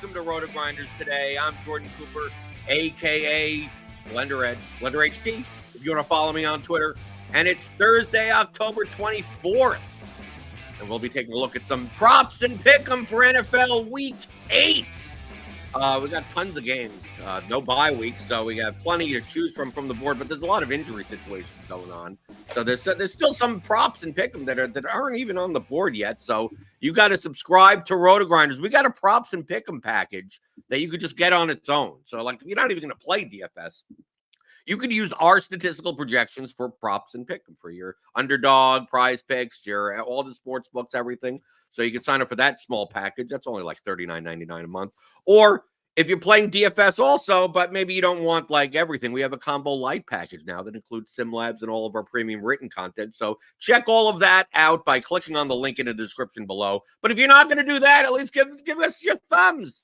welcome to RotoGrinders Today. I'm Jordan Cooper, a.k.a. BlenderHD, if you want to follow me on Twitter. And it's Thursday, October 24th. And we'll be taking a look at some props and pick 'em for NFL Week 8. We got tons of games. No bye week, so we got plenty to choose from the board, but there's a lot of injury situations going on. So there's still some props and pick 'em that aren't even on the board yet. So you got to subscribe to RotoGrinders. We got a props and pick 'em package that you could just get on its own. So like if you're not even going to play DFS, you could use our statistical projections for props and pick 'em for your underdog, prize picks, your all the sports books, everything. So you can sign up for that small package. That's only like $39.99 a month. Or if you're playing DFS also, but maybe you don't want like everything, we have a combo light package now that includes sim labs and all of our premium written content. So check all of that out by clicking on the link in the description below. But if you're not going to do that, at least give us your thumbs.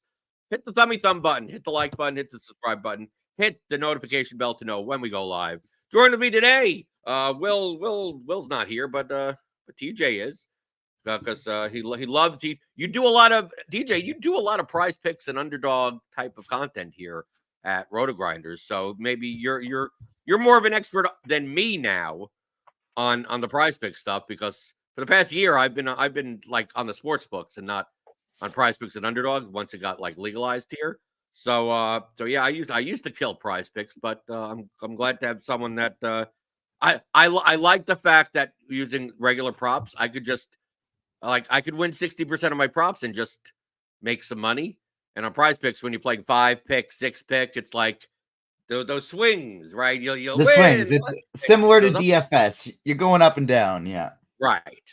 Hit the thumb button, hit the like button, hit the subscribe button, hit the notification bell to know when we go live. Joining me today, Will's not here, but TJ is. Because he loves you do a lot of DJ. You do a lot of prize picks and underdog type of content here at RotoGrinders. So maybe you're more of an expert than me now on the prize pick stuff, because for the past year I've been like on the sports books and not on prize picks and underdog once it got like legalized here. So yeah, I used to kill prize picks, but I'm glad to have someone that I like the fact that using regular props I could just. Like I could win 60% of my props and just make some money. And on prize picks, when you're playing 5-pick, 6-pick, it's like those swings, right? You'll the win. Swings. It's similar to DFS. You're going up and down, yeah. Right.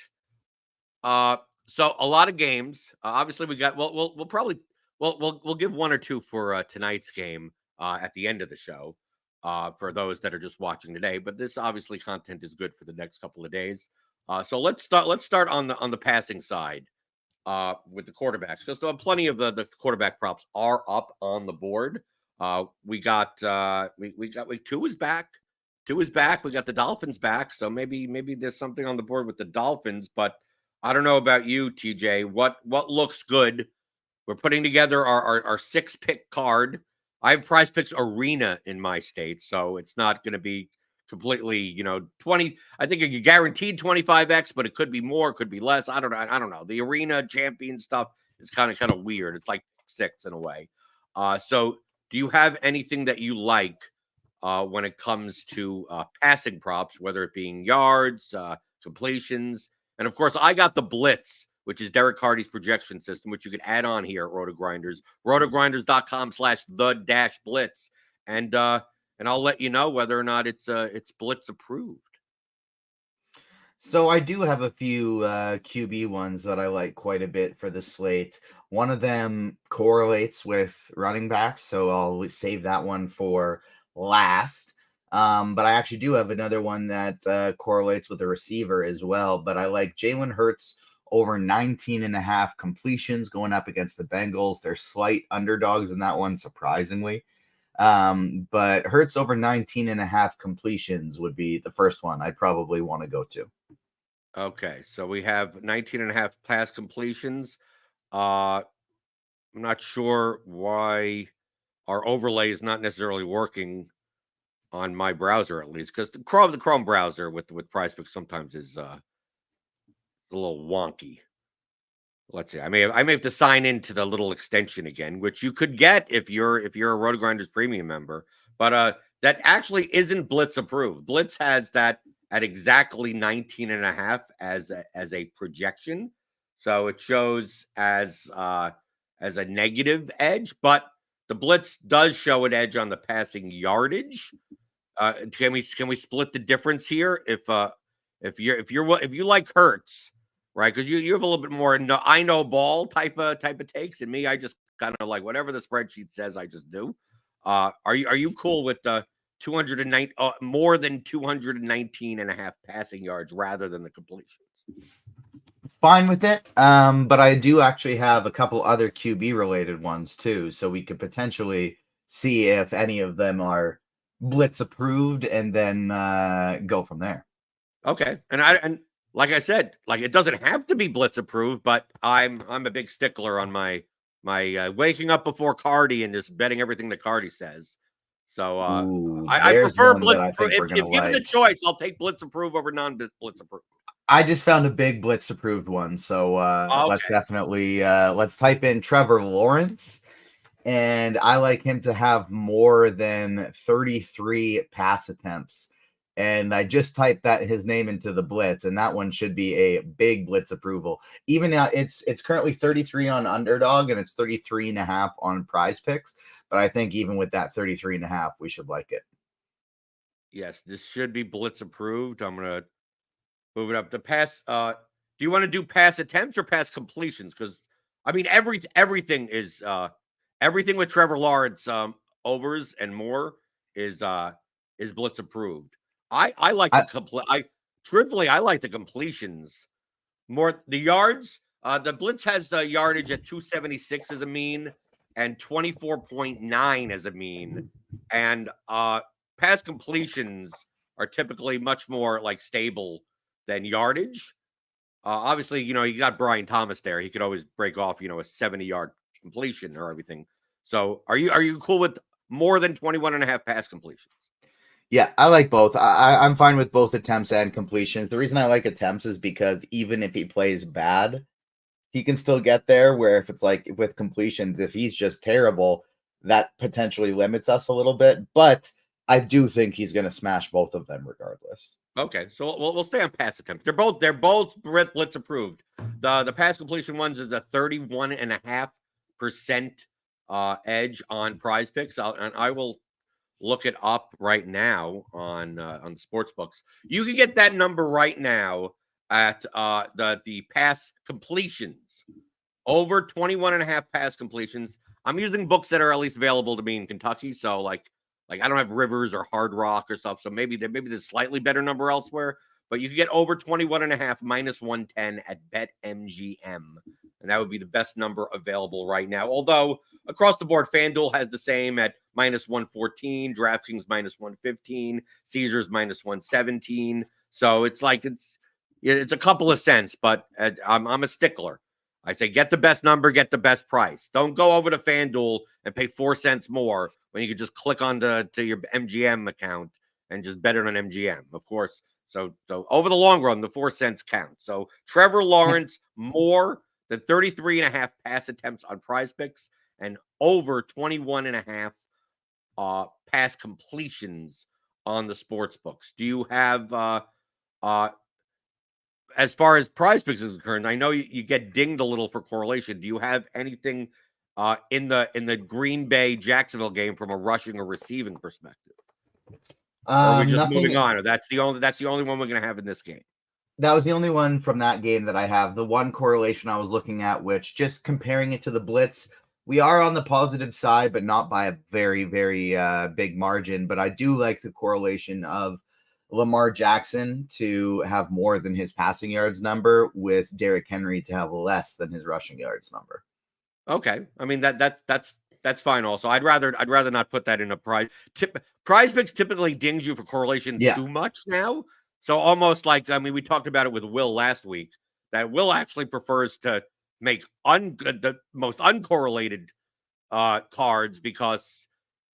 So a lot of games. Obviously, we got. We'll give one or two for tonight's game at the end of the show for those that are just watching today. But this obviously content is good for the next couple of days. So let's start on the passing side with the quarterbacks, because plenty of the quarterback props are up on the board. We got two is back. We got the Dolphins back, so maybe there's something on the board with the Dolphins. But I don't know about you, TJ. What looks good? We're putting together our 6-pick card. I have Prize Picks Arena in my state, so it's not going to be completely, 20. I think you're guaranteed 25x, but it could be more, could be less. I don't know. The arena champion stuff is kind of weird. It's like 6 in a way. So do you have anything that you like when it comes to passing props, whether it being yards, completions? And of course, I got the Blitz, which is Derek Hardy's projection system, which you can add on here at RotoGrinders, rotogrinders.com/the-blitz. And I'll let you know whether or not it's Blitz approved. So I do have a few QB ones that I like quite a bit for the slate. One of them correlates with running backs, so I'll save that one for last. But I actually do have another one that correlates with a receiver as well. But I like Jalen Hurts over 19.5 completions going up against the Bengals. They're slight underdogs in that one, surprisingly. But Hurts over 19.5 completions would be the first one I'd probably want to go to. Okay, so we have 19.5 pass completions. I'm not sure why our overlay is not necessarily working on my browser, at least, because the Chrome browser with PrizePicks sometimes is a little wonky. Let's see. I may have to sign into the little extension again, which you could get if you're a RotoGrinders premium member. But that actually isn't Blitz approved. Blitz has that at exactly 19.5 as a projection, so it shows as a negative edge. But the Blitz does show an edge on the passing yardage. Can we split the difference here? If you like Hurts, right? Because you have a little bit more I know ball type of takes, and me, I just kind of like whatever the spreadsheet says, I just do. Are you cool with the 209 more than 219.5 passing yards rather than the completions? Fine with it. But I do actually have a couple other QB related ones too, so we could potentially see if any of them are Blitz approved and then go from there. Okay, and like I said, like it doesn't have to be Blitz approved, but I'm a big stickler on my waking up before Cardi and just betting everything that Cardi says. So Ooh, I there's prefer one that Blitz. I think we're gonna If given the like. choice, I'll take Blitz approve over non-Blitz approve. I just found a big Blitz approved one, so let's Okay. definitely let's type in Trevor Lawrence, and I like him to have more than 33 pass attempts. And I just typed that his name into the Blitz, and that one should be a big Blitz approval. Even now, it's currently 33 on Underdog, and it's 33.5 on Prize Picks. But I think even with that 33.5, we should like it. Yes, this should be Blitz approved. I'm gonna move it up. The pass. Do you want to do pass attempts or pass completions? Because I mean, everything is everything with Trevor Lawrence overs and more is Blitz approved. I like the I, complete. Truthfully, I like the completions more. The yards. The Blitz has the yardage at 276 as a mean and 24.9 as a mean, and pass completions are typically much more like stable than yardage. Obviously, you got Brian Thomas there. He could always break off, a 70-yard completion or everything. So are you cool with more than 21.5 pass completions? yeah, I like both. I'm fine with both attempts and completions. The reason I like attempts is because even if he plays bad, he can still get there. Where if it's like with completions, if he's just terrible, that potentially limits us a little bit. But I do think he's going to smash both of them regardless. Okay, so we'll stay on pass attempts. They're both Blitz approved. The pass completion ones is a 31.5% edge on Prize Picks. And I will look it up right now on the sports books. You can get that number right now at the pass completions over 21.5 pass completions. I'm using books that are at least available to me in Kentucky, so like I don't have Rivers or Hard Rock or stuff, so maybe there's slightly better number elsewhere, but you can get over 21.5 minus 110 at BetMGM, and that would be the best number available right now. Although across the board, FanDuel has the same at minus 114, DraftKings minus 115, Caesars minus 117. So it's a couple of cents, but I'm a stickler. I say get the best number, get the best price. Don't go over to FanDuel and pay 4 cents more when you could just click on to your MGM account and just bet it on MGM, of course. So over the long run, the 4 cents count. So Trevor Lawrence more than 33.5 pass attempts on Prize Picks and over 21.5 pass completions on the sports books. Do you have as far as Prize Picks is concerned, I know you get dinged a little for correlation. Do you have anything in the Green Bay Jacksonville game from a rushing or receiving perspective? Or are we just moving Nothing. on? Or that's the only one we're going to have in this game? That was the only one from that game that I have. The one correlation I was looking at, which just comparing it to the Blitz, we are on the positive side, but not by a very, very big margin. But I do like the correlation of Lamar Jackson to have more than his passing yards number, with Derrick Henry to have less than his rushing yards number. Okay, I mean that's fine. Also, I'd rather not put that in a Prize Picks typically dings you for correlation Yeah. too much now. So almost like, I mean, we talked about it with Will last week, that Will actually prefers to make the most uncorrelated cards because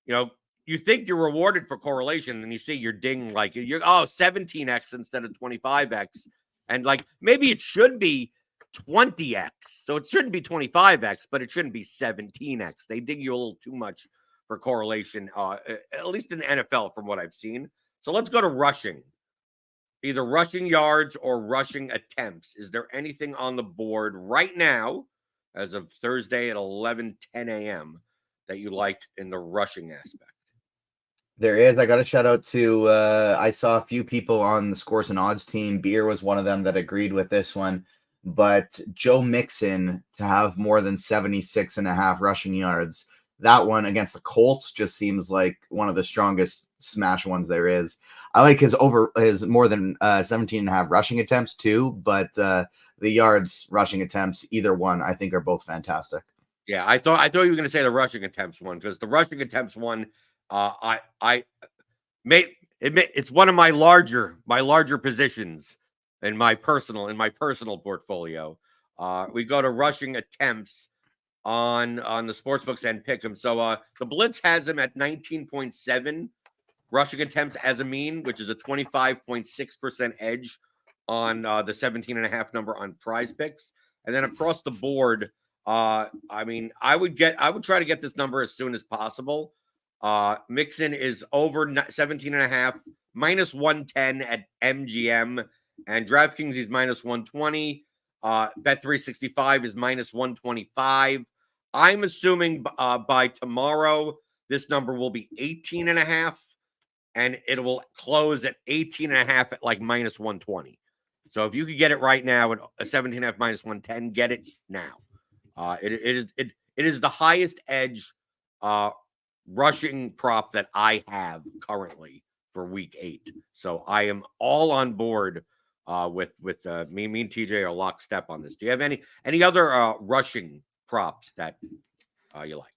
you think you're rewarded for correlation and you see you're ding like you're 17x instead of 25x, and like maybe it should be 20x, so it shouldn't be 25x, but it shouldn't be 17x. They dig you a little too much for correlation, at least in the NFL from what I've seen. So let's go to rushing, either rushing yards or rushing attempts. Is there anything on the board right now as of Thursday at 11:10 a.m. that you liked in the rushing aspect? There is. I got a shout out to, I saw a few people on the Scores and Odds team. Beer was one of them that agreed with this one. But Joe Mixon to have more than 76.5 rushing yards, that one against the Colts just seems like one of the strongest smash ones there is. I like his more than 17.5 rushing attempts too, but the yards rushing attempts, either one, I think are both fantastic. Yeah, I thought you were going to say the rushing attempts one, because the rushing attempts one, I may admit it's one of my larger positions in my personal portfolio. We go to rushing attempts. on the sportsbooks and pick him. So the Blitz has him at 19.7 rushing attempts as a mean, which is a 25.6% edge on the 17.5 number on Prize Picks. And then across the board, I mean, I would try to get this number as soon as possible. Mixon is over 17.5, minus 110 at MGM, and DraftKings is minus 120. Bet365 is minus 125. I'm assuming by tomorrow, this number will be 18.5, and it will close at 18.5 at like minus 120. So if you could get it right now at a 17.5 minus 110, get it now. It is the highest edge rushing prop that I have currently for week 8. So I am all on board with me and TJ are lockstep on this. Do you have any other rushing props that you like?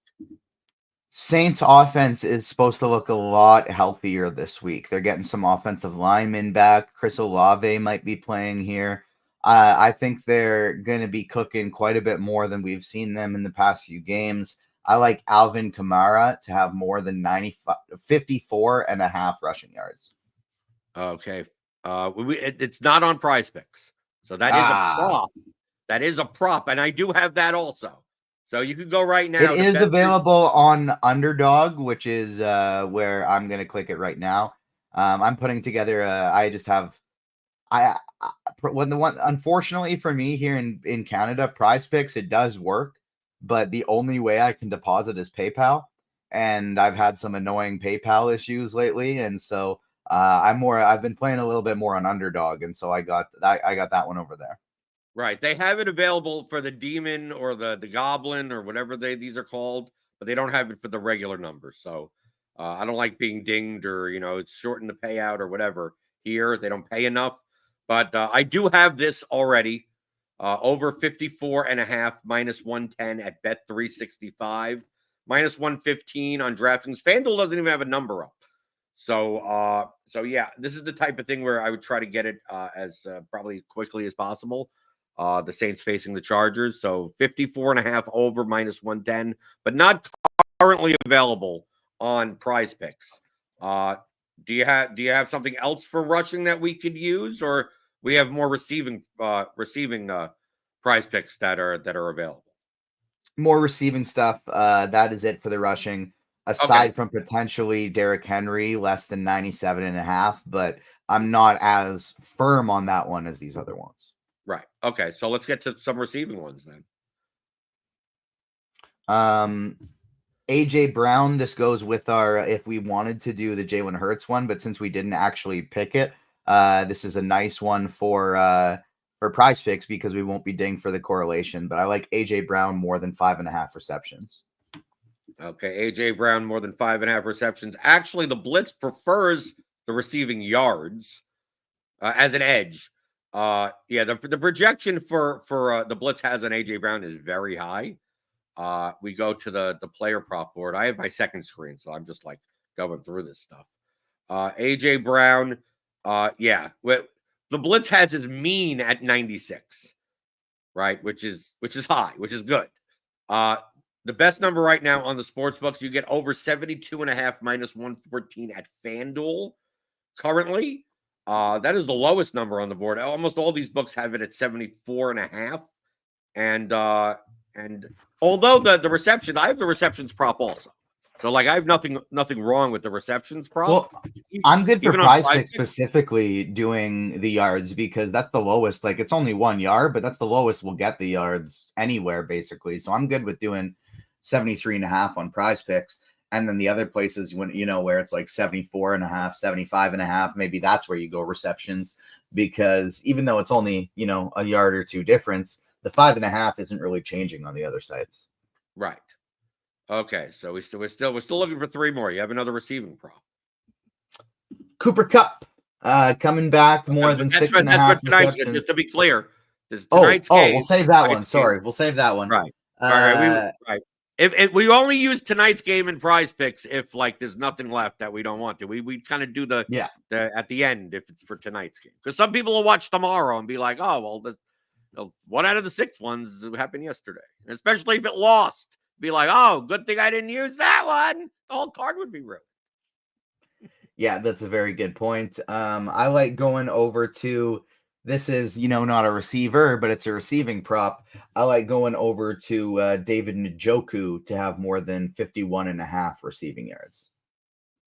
Saints offense is supposed to look a lot healthier this week. They're getting some offensive linemen back. Chris Olave might be playing here. I think they're going to be cooking quite a bit more than we've seen them in the past few games. I like Alvin Kamara to have more than 54.5 rushing yards. Okay. It's not on Prize Picks. So that is a prop. That is a prop. And I do have that also. So you can go right now. It is available on Underdog, which is where I'm going to click it right now. I'm putting together. I just have. Unfortunately for me here in Canada, Prize Picks, it does work, but the only way I can deposit is PayPal, and I've had some annoying PayPal issues lately, and so I've been playing a little bit more on Underdog, and so I got that one over there. Right. They have it available for the demon or the goblin or whatever these are called, but they don't have it for the regular number. So I don't like being dinged or, it's shortened the payout or whatever. Here, they don't pay enough. But I do have this already. Over 54.5, minus 110 at Bet365, minus 115 on DraftKings. FanDuel doesn't even have a number up. So yeah, this is the type of thing where I would try to get it as probably quickly as possible. The Saints facing the Chargers. So 54.5 over minus 110, but not currently available on Prize Picks. Do you have something else for rushing that we could use, or we have more receiving Prize Picks that are available? More receiving stuff. That is it for the rushing. Aside from potentially Derrick Henry, less than 97.5, but I'm not as firm on that one as these other ones. Right. Okay. So let's get to some receiving ones then. AJ Brown, this goes with our, if we wanted to do the Jalen Hurts one, but since we didn't actually pick it, this is a nice one for Prize Picks because we won't be dinged for the correlation, but I like AJ Brown more than 5.5 receptions. Okay. AJ Brown more than 5.5 receptions. Actually, the Blitz prefers the receiving yards as an edge. Yeah, the projection for the Blitz has on AJ Brown is very high. We go to the player prop board. I have my second screen, so I'm just like going through this stuff. AJ Brown, yeah, the Blitz has his mean at 96, right? Which is high, which is good. The best number right now on the sports books, you get over 72.5 minus 114 at FanDuel currently. That is the lowest number on the board. Almost all these books have it at 74.5. And although the reception, I have the receptions prop also. So like I have nothing wrong with the receptions prop. Well, I'm good for Prize Picks specifically doing the yards because that's the lowest. Like it's only 1 yard, but that's the lowest we'll get the yards anywhere basically. So I'm good with doing 73.5 on Prize Picks. And then the other places, when where it's like 74.5, 75.5, maybe that's where you go receptions, because even though it's only, a yard or two difference, the 5.5 isn't really changing on the other sites. Right. Okay. So we're still looking for 3 more. You have another receiving prop. Cooper Kupp coming back more than 6.5 receptions. Just to be clear. Tonight's game, we'll save that one. Sorry. We'll save that one. Right. All right. Right. If we only use tonight's game in Prize Picks, if like there's nothing left that we don't want to, we kind of do the at the end if it's for tonight's game, because some people will watch tomorrow and be like, oh well, 1 out of the 6 ones happened yesterday, especially if it lost. Be like, oh, good thing I didn't use that one. The whole card would be ruined. Yeah, that's a very good point. I like going over to, this is, not a receiver, but it's a receiving prop. I like going over to David Njoku to have more than 51.5 receiving yards.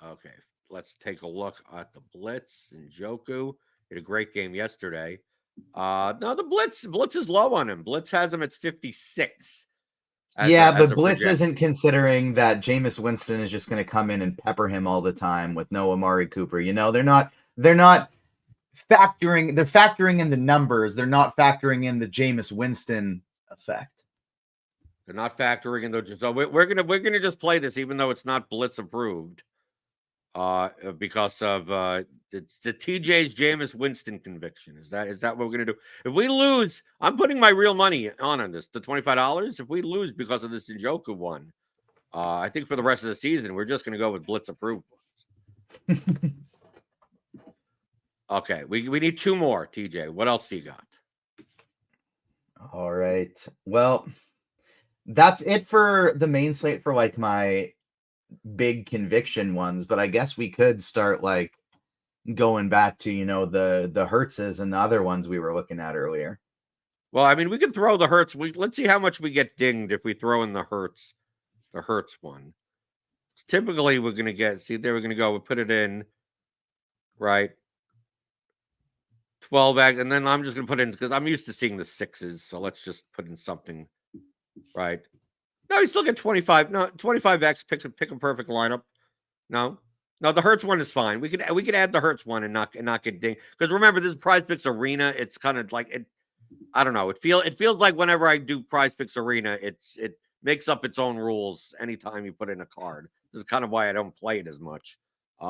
Okay, let's take a look at the Blitz. Njoku did a great game yesterday. No, the Blitz is low on him. Blitz has him at 56. But Blitz isn't considering that Jameis Winston is just going to come in and pepper him all the time with no Amari Cooper. They're not factoring. They're factoring in the numbers. They're not factoring in the Jameis Winston effect. They're not factoring in those. So we're gonna just play this, even though it's not Blitz approved, because of it's the TJ's Jameis Winston conviction. Is that what we're gonna do? If we lose, I'm putting my real money on this, the $25. If we lose because of this Njoku one, I think for the rest of the season, we're just gonna go with Blitz approved ones. Okay, we need 2 more, TJ. What else do you got? All right. Well, that's it for the main slate for like my big conviction ones, but I guess we could start like going back to the Hertzes and the other ones we were looking at earlier. Well, I mean, we can throw the Hertz. Let's see how much we get dinged if we throw in the Hertz one. Typically, we're gonna get. See, there we're gonna go. We put it in, right? 12x, and then I'm just gonna put in because I'm used to seeing the 6s. So let's just put in something, right? No, you still get 25. No, 25x. Pick a perfect lineup. No, the Hertz one is fine. We could add the Hertz one and not get dinged. Because remember, this is Prize Picks Arena. It's kind of like it. I don't know. It feels like whenever I do Prize Picks Arena, it makes up its own rules anytime you put in a card. This is kind of why I don't play it as much.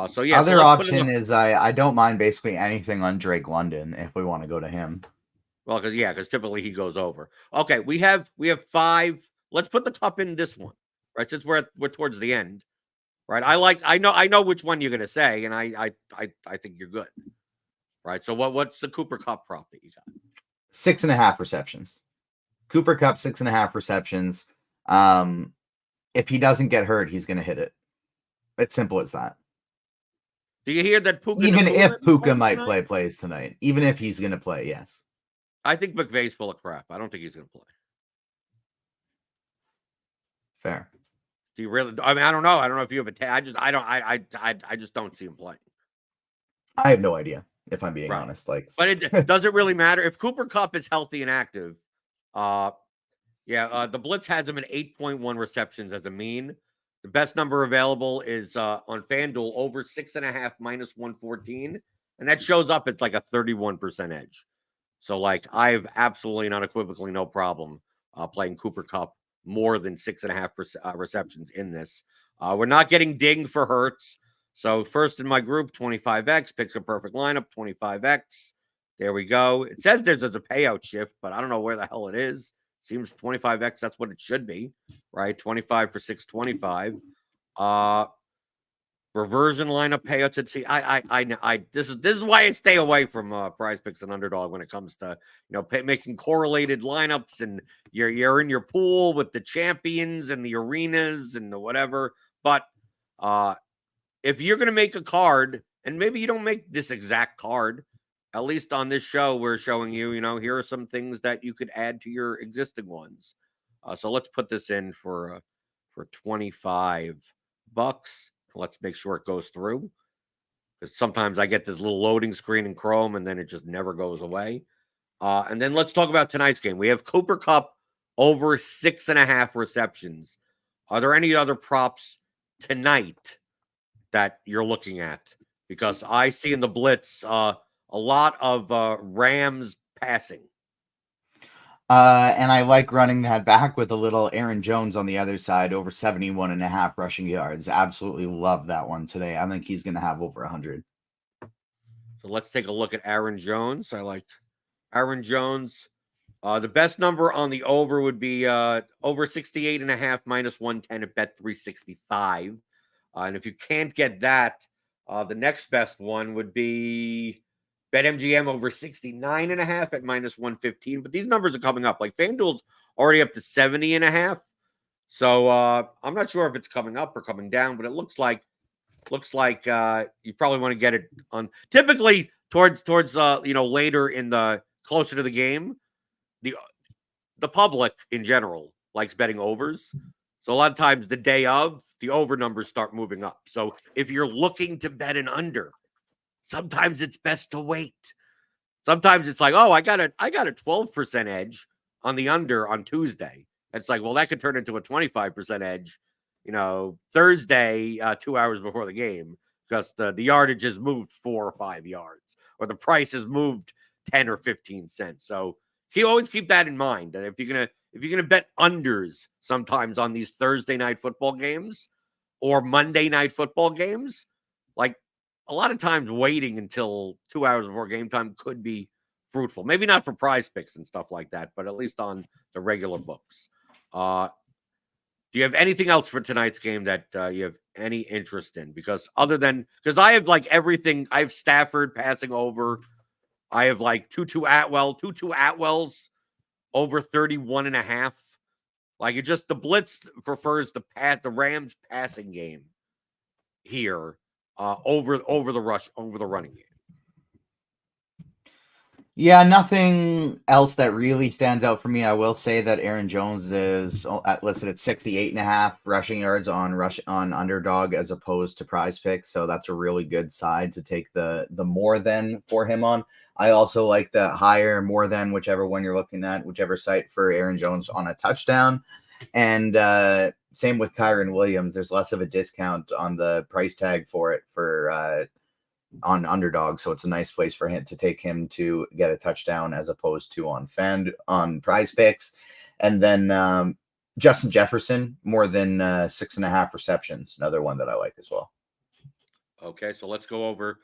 So yeah. Other option is I don't mind basically anything on Drake London if we want to go to him. Well, because typically he goes over. Okay, we have 5. Let's put the cup in this one, right? Since we're towards the end, right? I know which one you're gonna say, and I think you're good, right? So what's the Cooper Cup prop that you got? 6.5 receptions. Cooper Cup 6.5 receptions. If he doesn't get hurt, he's gonna hit it. It's simple as that. Do you hear that Puka? Even if Puka might plays tonight, even if he's going to play, yes. I think McVay's full of crap. I don't think he's going to play. Fair. Do you really? I mean, I don't know. I don't know if you have I just don't see him playing. I have no idea, if I'm being honest. But it doesn't really matter if Cooper Cup is healthy and active. The Blitz has him at 8.1 receptions as a mean. The best number available is on FanDuel over 6.5 minus 114. And that shows up at like a 31% edge. So like I have absolutely not unequivocally no problem playing Cooper Cup more than 6.5 receptions in this. We're not getting dinged for Hertz. So first in my group, 25x, picks a perfect lineup, 25x. There we go. It says there's a payout shift, but I don't know where the hell it is. Seems 25x, that's what it should be, right? 25 for 625. Reversion lineup payouts. And see, this is why I stay away from Prize Picks and Underdog when it comes to making correlated lineups, and you're in your pool with the champions and the arenas and the whatever. But if you're gonna make a card, and maybe you don't make this exact card, at least on this show, we're showing you, here are some things that you could add to your existing ones. So let's put this in for $25. Let's make sure it goes through. Because sometimes I get this little loading screen in Chrome and then it just never goes away. And then let's talk about tonight's game. We have Cooper Cup over 6.5 receptions. Are there any other props tonight that you're looking at? Because I see in the Blitz a lot of Rams passing. And I like running that back with a little Aaron Jones on the other side, over 71.5 rushing yards. Absolutely love that one today. I think he's going to have over 100. So let's take a look at Aaron Jones. I like Aaron Jones. The best number on the over would be over 68.5 minus 110 at bet 365. And if you can't get that, the next best one would be BetMGM over 69.5 at -115. But these numbers are coming up. Like FanDuel's already up to 70.5. So I'm not sure if it's coming up or coming down, but it looks like you probably want to get it on. Typically towards later in the closer to the game, the public in general likes betting overs. So a lot of times the day of, the over numbers start moving up. So if you're looking to bet an under, sometimes it's best to wait. Sometimes it's like, oh, I got a 12% edge on the under on Tuesday. It's like, well, that could turn into a 25% edge, Thursday, 2 hours before the game, because the yardage has moved 4 or 5 yards, or the price has moved 10 or 15 cents. So always keep that in mind. That if you're gonna bet unders sometimes on these Thursday night football games or Monday night football games, like a lot of times waiting until 2 hours before game time could be fruitful. Maybe not for prize picks and stuff like that, but at least on the regular books. Do you have anything else for tonight's game that you have any interest in? Because I have like everything. I have Stafford passing over. I have like Tutu Atwell's over 31.5. Like the blitz prefers the Rams passing game here over the running game. Yeah, nothing else that really stands out for me. I will say that Aaron Jones is listed at 68.5 rushing yards on underdog as opposed to prize pick. So that's a really good side to take the more than for him on. I also like the higher more than whichever one you're looking at, whichever site for Aaron Jones on a touchdown. And same with Kyron Williams. There's less of a discount on the price tag for it on underdog, so it's a nice place for him to take him to get a touchdown as opposed to on prize picks. And then Justin Jefferson more than 6.5 receptions, another one that I like as well. Okay, so let's go over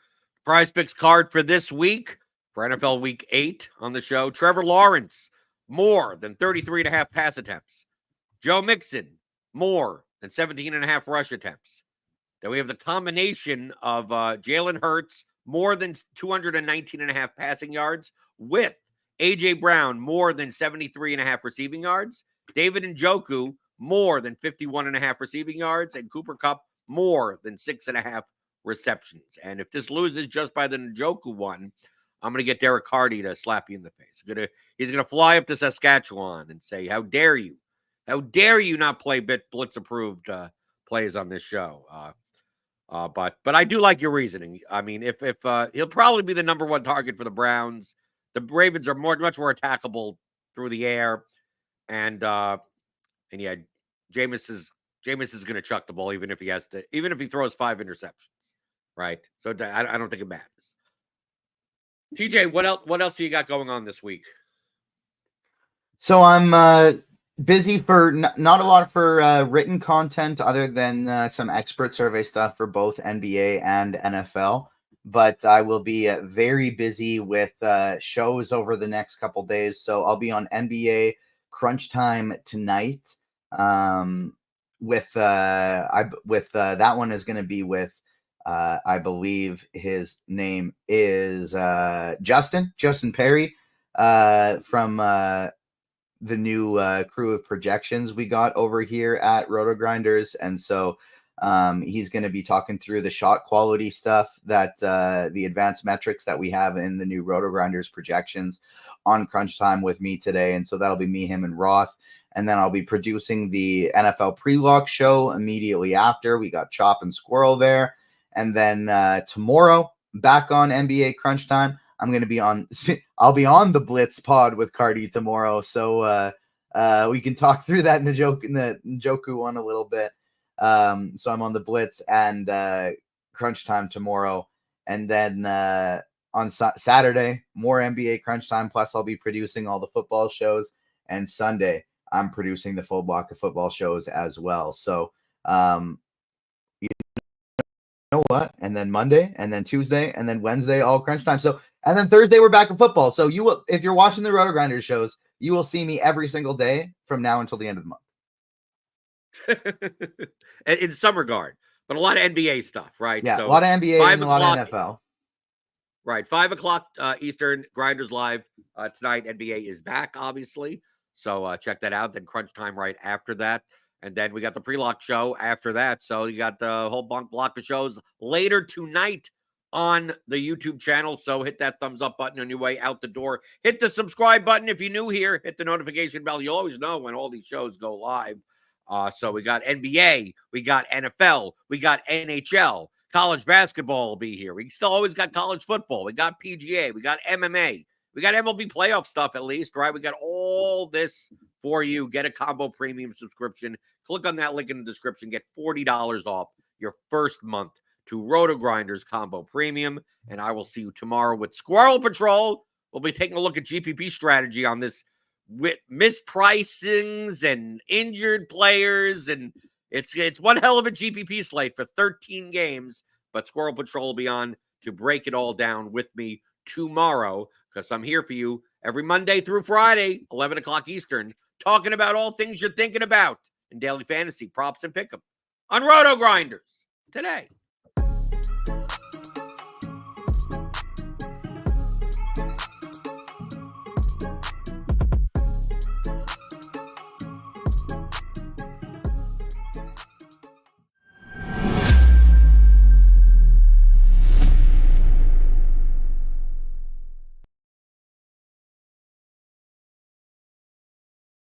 prize picks card for this week for NFL week 8 on the show. Trevor Lawrence more than 33.5 pass attempts. Joe Mixon more than 17.5 rush attempts. Then we have the combination of Jalen Hurts, more than 219.5 passing yards, with A.J. Brown, more than 73.5 receiving yards, David Njoku, more than 51.5 receiving yards, and Cooper Kupp, more than 6.5 receptions. And if this loses just by the Njoku one, I'm going to get Derek Hardy to slap you in the face. He's going to fly up to Saskatchewan and say, how dare you? How dare you not play Blitz-approved plays on this show? But I do like your reasoning. I mean, if he'll probably be the number one target for the Browns. The Ravens are much more attackable through the air, and yeah, Jameis is going to chuck the ball even if he throws 5 interceptions, right? So I don't think it matters. TJ, what else do you got going on this week? So I'm busy for not a lot for written content other than some expert survey stuff for both NBA and NFL. But I will be very busy with shows over the next couple days. So I'll be on NBA Crunch Time tonight. With that one is going to be with I believe his name is Justin Perry from the new crew of projections we got over here at RotoGrinders. And so he's going to be talking through the shot quality stuff that the advanced metrics that we have in the new RotoGrinders projections on Crunch Time with me today. And so that'll be me, him, and Roth. And then I'll be producing the NFL pre-lock show immediately after. We got Chop and Squirrel there. And then tomorrow, back on NBA Crunch Time, I'll be on the Blitz pod with Cardi tomorrow. So we can talk through that Njoku one a little bit. So I'm on the Blitz and Crunch Time tomorrow. And then on Saturday, more NBA Crunch Time. Plus, I'll be producing all the football shows. And Sunday, I'm producing the full block of football shows as well. So, you know what? And then Monday, and then Tuesday, and then Wednesday, all Crunch Time. So, and then Thursday, we're back in football. So you will, if you're watching the RotoGrinders shows, you will see me every single day from now until the end of the month. In some regard, but a lot of NBA stuff, right? Yeah, so a lot of NBA and a lot of NFL. Right, 5 o'clock Eastern, Grinders Live tonight. NBA is back, obviously. So check that out. Then Crunch Time right after that. And then we got the pre-lock show after that. So you got the whole block of shows later tonight on the YouTube channel. So hit that thumbs up button on your way out the door. Hit the subscribe button if you're new here. Hit the notification bell. You always know when all these shows go live. So we got NBA, we got NFL, we got NHL. College basketball will be here. We still always got college football. We got PGA. We got MMA. We got MLB playoff stuff at least, right? We got all this for you. Get a combo premium subscription. Click on that link in the description. Get $40 off your first month to RotoGrinders Combo Premium. And I will see you tomorrow with Squirrel Patrol. We'll be taking a look at GPP strategy on this with mispricings and injured players, and it's one hell of a GPP slate for 13 games, but Squirrel Patrol will be on to break it all down with me tomorrow because I'm here for you every Monday through Friday, 11 o'clock Eastern, talking about all things you're thinking about in daily fantasy, props, and pick'em on RotoGrinders Today.